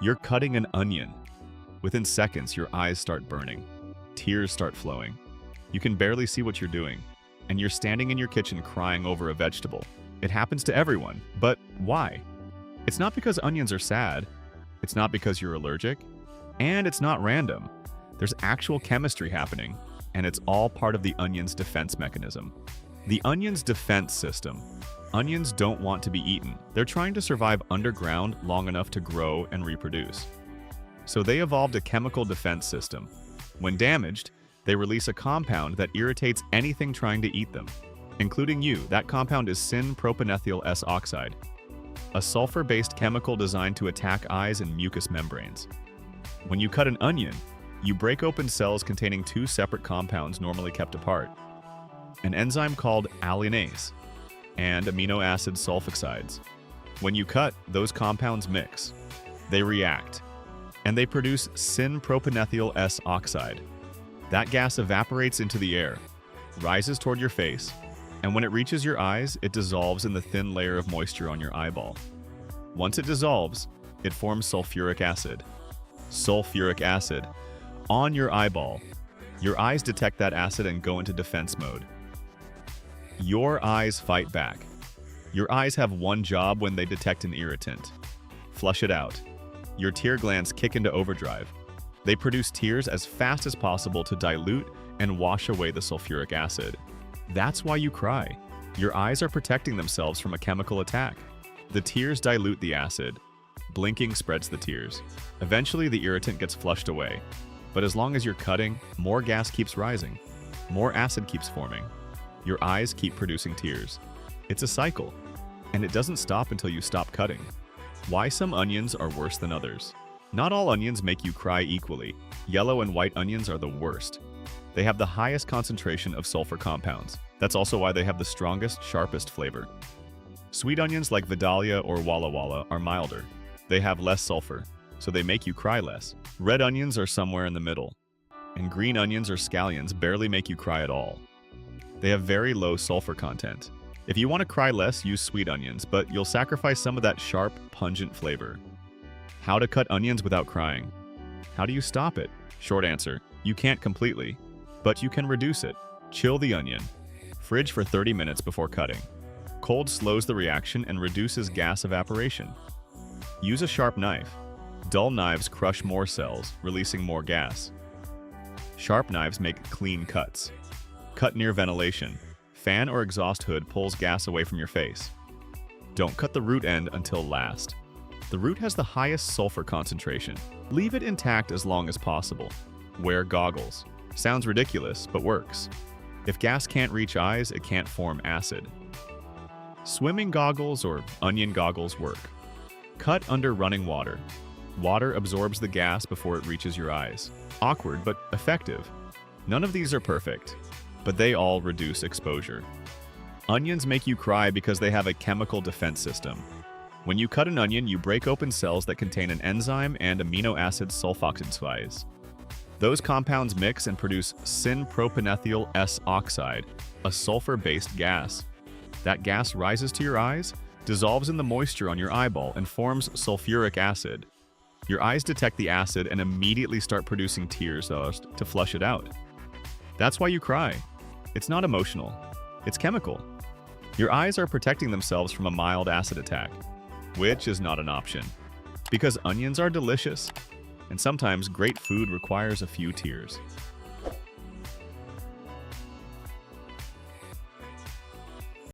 You're cutting an onion. Within seconds, your eyes start burning. Tears start flowing. You can barely see what you're doing, and you're standing in your kitchen crying over a vegetable. It happens to everyone, but why? It's not because onions are sad. It's not because you're allergic. And it's not random. There's actual chemistry happening, and it's all part of the onion's defense mechanism. The onion's defense system. Onions don't want to be eaten. They're trying to survive underground long enough to grow and reproduce. So they evolved a chemical defense system. When damaged, they release a compound that irritates anything trying to eat them, including you. That compound is syn-propanethial-s-oxide, a sulfur-based chemical designed to attack eyes and mucous membranes. When you cut an onion, you break open cells containing two separate compounds normally kept apart, an enzyme called alliinase and amino acid sulfoxides. When you cut, those compounds mix. They react, and they produce syn-propanethial-s-oxide. That gas evaporates into the air, rises toward your face, and when it reaches your eyes, it dissolves in the thin layer of moisture on your eyeball. Once it dissolves, it forms sulfuric acid. Sulfuric acid on your eyeball. Your eyes detect that acid and go into defense mode. Your eyes fight back. Your eyes have one job when they detect an irritant: flush it out. Your tear glands kick into overdrive. They produce tears as fast as possible to dilute and wash away the sulfuric acid. That's why you cry. Your eyes are protecting themselves from a chemical attack. The tears dilute the acid. Blinking spreads the tears. Eventually, the irritant gets flushed away. But as long as you're cutting, more gas keeps rising. More acid keeps forming. Your eyes keep producing tears. It's a cycle, and it doesn't stop until you stop cutting. Why some onions are worse than others. Not all onions make you cry equally. Yellow and white onions are the worst. They have the highest concentration of sulfur compounds. That's also why they have the strongest, sharpest flavor. Sweet onions like Vidalia or Walla Walla are milder. They have less sulfur, so they make you cry less. Red onions are somewhere in the middle, and green onions or scallions barely make you cry at all. They have very low sulfur content. If you want to cry less, use sweet onions, but you'll sacrifice some of that sharp, pungent flavor. How to cut onions without crying. How do you stop it? Short answer: you can't completely, but you can reduce it. Chill the onion. Fridge for 30 minutes before cutting. Cold slows the reaction and reduces gas evaporation. Use a sharp knife. Dull knives crush more cells, releasing more gas. Sharp knives make clean cuts. Cut near ventilation. Fan or exhaust hood pulls gas away from your face. Don't cut the root end until last. The root has the highest sulfur concentration. Leave it intact as long as possible. Wear goggles. Sounds ridiculous, but works. If gas can't reach eyes, it can't form acid. Swimming goggles or onion goggles work. Cut under running water. Water absorbs the gas before it reaches your eyes. Awkward, but effective. None of these are perfect, but they all reduce exposure. Onions make you cry because they have a chemical defense system. When you cut an onion, you break open cells that contain an enzyme and amino acid sulfoxides. Those compounds mix and produce syn-propanethial-s-oxide, a sulfur-based gas. That gas rises to your eyes, dissolves in the moisture on your eyeball, and forms sulfuric acid. Your eyes detect the acid and immediately start producing tears to flush it out. That's why you cry. It's not emotional. It's chemical. Your eyes are protecting themselves from a mild acid attack, which is not an option. Because onions are delicious, and sometimes great food requires a few tears.